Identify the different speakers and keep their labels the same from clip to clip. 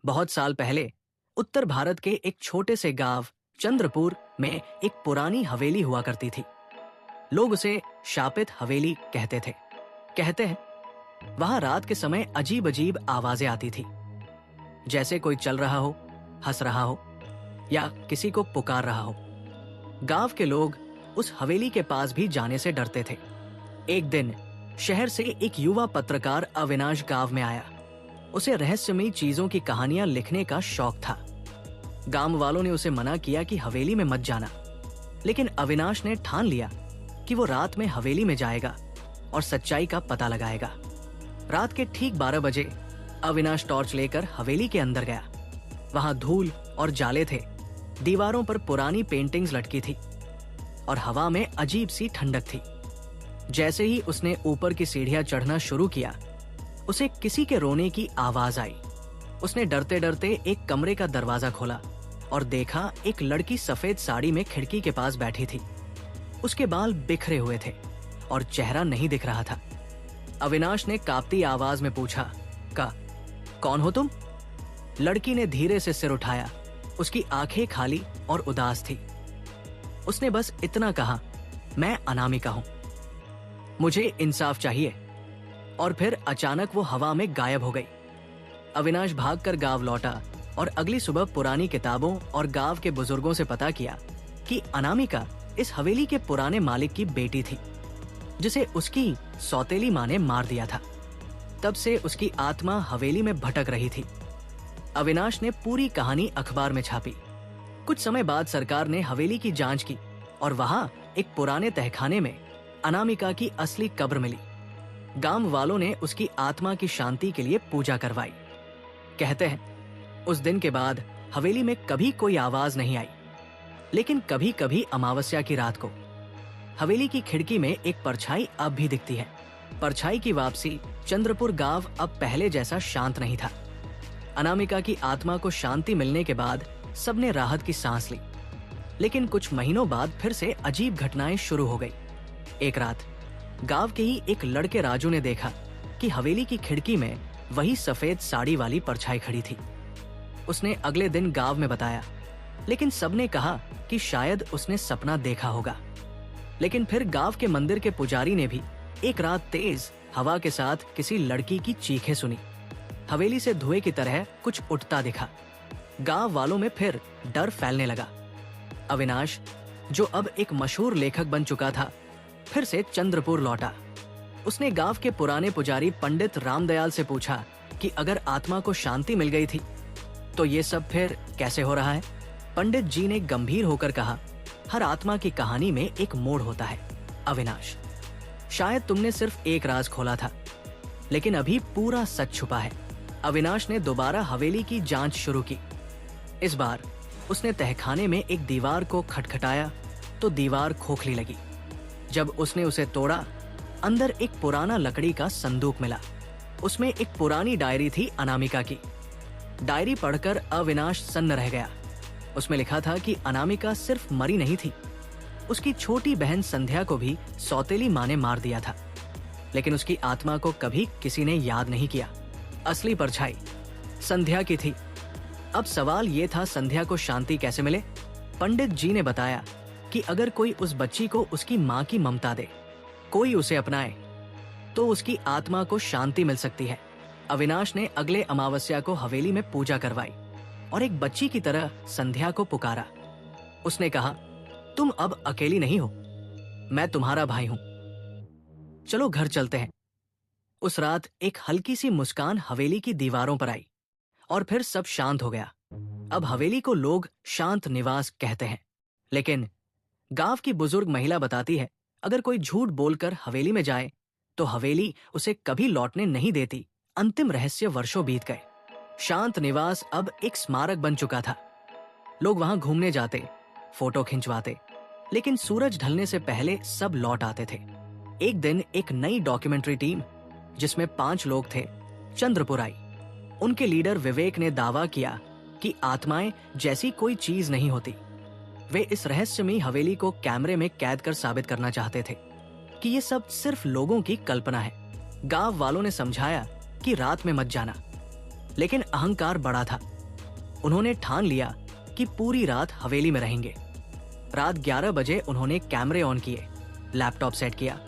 Speaker 1: बहुत साल पहले उत्तर भारत के एक छोटे से गांव चंद्रपुर में एक पुरानी हवेली हुआ करती थी। लोग उसे शापित हवेली कहते थे। कहते हैं वहां रात के समय अजीब अजीब आवाजें आती थी, जैसे कोई चल रहा हो, हंस रहा हो या किसी को पुकार रहा हो। गांव के लोग उस हवेली के पास भी जाने से डरते थे। एक दिन शहर से एक युवा पत्रकार अविनाश गांव में आया। उसे रहस्यमयी चीजों की कहानियां लिखने का शौक था। गांव वालों ने उसे मना किया कि हवेली में मत जाना, लेकिन अविनाश ने ठान लिया कि वो रात में हवेली में जाएगा और सच्चाई का पता लगाएगा। रात के ठीक 12 बजे अविनाश टॉर्च लेकर हवेली के अंदर गया। वहां धूल और जाले थे, दीवारों पर पुरानी पेंटिंग्स लटकी थी और हवा में अजीब सी ठंडक थी। जैसे ही उसने ऊपर की सीढ़ियां चढ़ना शुरू किया, उसे किसी के रोने की आवाज आई। उसने डरते डरते एक कमरे का दरवाजा खोला और देखा एक लड़की सफेद साड़ी में खिड़की के पास बैठी थी। उसके बाल बिखरे हुए थे और चेहरा नहीं दिख रहा था। अविनाश ने कांपती आवाज में पूछा, कौन हो तुम? लड़की ने धीरे से सिर उठाया। उसकी आंखें खाली और उदास थी। उसने बस इतना कहा, मैं अनामिका हूं, मुझे इंसाफ चाहिए। और फिर अचानक वो हवा में गायब हो गई। अविनाश भागकर गांव लौटा और अगली सुबह पुरानी किताबों और गांव के बुजुर्गों से पता किया कि अनामिका इस हवेली के पुराने मालिक की बेटी थी, जिसे उसकी सौतेली मां ने मार दिया था। तब से उसकी आत्मा हवेली में भटक रही थी। अविनाश ने पूरी कहानी अखबार में छापी। कुछ समय बाद सरकार ने हवेली की जांच की और वहां एक पुराने तहखाने में अनामिका की असली कब्र मिली। गांव वालों ने उसकी आत्मा की शांति के लिए पूजा करवाई। कहते हैं उस दिन के बाद हवेली में कभी कोई आवाज नहीं आई, लेकिन कभी कभी अमावस्या की रात को हवेली की खिड़की में एक परछाई अब भी दिखती है। परछाई की वापसी चंद्रपुर गांव अब पहले जैसा शांत नहीं था। अनामिका की आत्मा को शांति मिलने के बाद सबने राहत की सांस ली, लेकिन कुछ महीनों बाद फिर से अजीब घटनाएं शुरू हो गई। एक रात गांव के ही एक लड़के राजू ने देखा कि हवेली की खिड़की में वही सफेद साड़ी वाली परछाई खड़ी थी। उसने अगले दिन गांव में बताया, लेकिन सबने कहा कि शायद उसने सपना देखा होगा। लेकिन फिर गांव के मंदिर के पुजारी ने भी एक रात तेज हवा के साथ किसी लड़की की चीखें सुनी। हवेली से धुएं की तरह कुछ उठता दिखा। गांव वालों में फिर डर फैलने लगा। अविनाश, जो अब एक मशहूर लेखक बन चुका था, फिर से चंद्रपुर लौटा। उसने गांव के पुराने पुजारी पंडित रामदयाल से पूछा कि अगर आत्मा को शांति मिल गई थी तो ये सब फिर कैसे हो रहा है। पंडित जी ने गंभीर होकर कहा, हर आत्मा की कहानी में एक मोड़ होता है अविनाश। शायद तुमने सिर्फ एक राज खोला था, लेकिन अभी पूरा सच छुपा है। अविनाश ने दोबारा हवेली की जांच शुरू की। इस बार उसने तहखाने में एक दीवार को खटखटाया तो दीवार खोखली लगी। जब उसने उसे तोड़ा, अंदर एक पुराना लकड़ी का संदूक मिला। उसमें एक पुरानी डायरी थी अनामिका की। डायरी पढ़कर अविनाश सन्न रह गया। उसमें लिखा था कि अनामिका सिर्फ मरी नहीं थी, उसकी छोटी बहन संध्या को भी सौतेली मां ने मार दिया था, लेकिन उसकी आत्मा को कभी किसी ने याद नहीं किया। असली परछाई संध्या की थी। अब सवाल ये था, संध्या को शांति कैसे मिले? पंडित जी ने बताया कि अगर कोई उस बच्ची को उसकी मां की ममता दे, कोई उसे अपनाए, तो उसकी आत्मा को शांति मिल सकती है। अविनाश ने अगले अमावस्या को हवेली में पूजा करवाई और एक बच्ची की तरह संध्या को पुकारा। उसने कहा, तुम अब अकेली नहीं हो, मैं तुम्हारा भाई हूं, चलो घर चलते हैं। उस रात एक हल्की सी मुस्कान हवेली की दीवारों पर आई और फिर सब शांत हो गया। अब हवेली को लोग शांत निवास कहते हैं, लेकिन गांव की बुजुर्ग महिला बताती है, अगर कोई झूठ बोलकर हवेली में जाए तो हवेली उसे कभी लौटने नहीं देती। अंतिम रहस्य वर्षों बीत गए। शांत निवास अब एक स्मारक बन चुका था। लोग वहां घूमने जाते, फोटो खिंचवाते, लेकिन सूरज ढलने से पहले सब लौट आते थे। एक दिन एक नई डॉक्यूमेंट्री टीम, जिसमें 5 लोग थे, चंद्रपुर आई। उनके लीडर विवेक ने दावा किया कि आत्माएं जैसी कोई चीज नहीं होती। वे इस रहस्यमयी हवेली को कैमरे में कैद कर साबित करना चाहते थे कि ये सब सिर्फ लोगों की कल्पना है। गांव वालों ने समझाया कि रात में मत जाना, लेकिन अहंकार बड़ा था। उन्होंने ठान लिया कि पूरी रात हवेली में रहेंगे। रात 11 बजे उन्होंने कैमरे ऑन किए, लैपटॉप सेट किया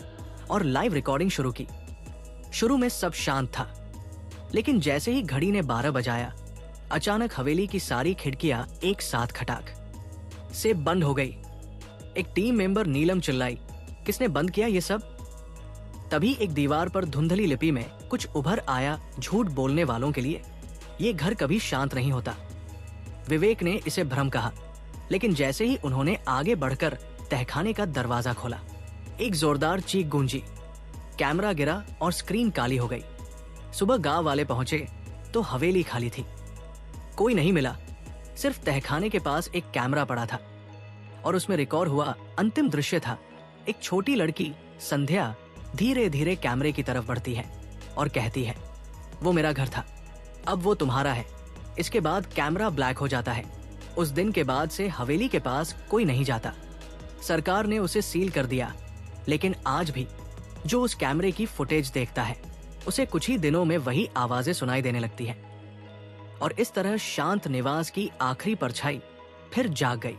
Speaker 1: और लाइव रिकॉर्डिंग शुरू की। शुरू में सब शांत था, लेकिन जैसे ही घड़ी ने 12 बजाया, अचानक हवेली की सारी खिड़कियां एक साथ खटाक से बंद हो गई। एक टीम मेंबर नीलम चिल्लाई, किसने बंद किया ये सब? तभी एक दीवार पर धुंधली लिपि में कुछ उभर आया, झूठ बोलने वालों के लिए ये घर कभी शांत नहीं होता। विवेक ने इसे भ्रम कहा, लेकिन जैसे ही उन्होंने आगे बढ़कर तहखाने का दरवाजा खोला, एक जोरदार चीख गूंजी, कैमरा गिरा और स्क्रीन काली हो गई। सुबह गांव वाले पहुंचे तो हवेली खाली थी, कोई नहीं मिला। सिर्फ तहखाने के पास एक कैमरा पड़ा था और उसमें रिकॉर्ड हुआ अंतिम दृश्य था। एक छोटी लड़की संध्या धीरे धीरे कैमरे की तरफ बढ़ती है और कहती है, वो मेरा घर था, अब वो तुम्हारा है। इसके बाद कैमरा ब्लैक हो जाता है। उस दिन के बाद से हवेली के पास कोई नहीं जाता। सरकार ने उसे सील कर दिया, लेकिन आज भी जो उस कैमरे की फुटेज देखता है, उसे कुछ ही दिनों में वही आवाजें सुनाई देने लगती हैं। और इस तरह शांत निवास की आखिरी परछाई फिर जाग गई।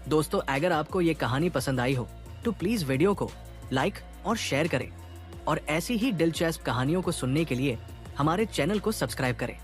Speaker 1: दोस्तों, अगर आपको ये कहानी पसंद आई हो तो प्लीज वीडियो को लाइक और शेयर करें और ऐसी ही दिलचस्प कहानियों को सुनने के लिए हमारे चैनल को सब्सक्राइब करें।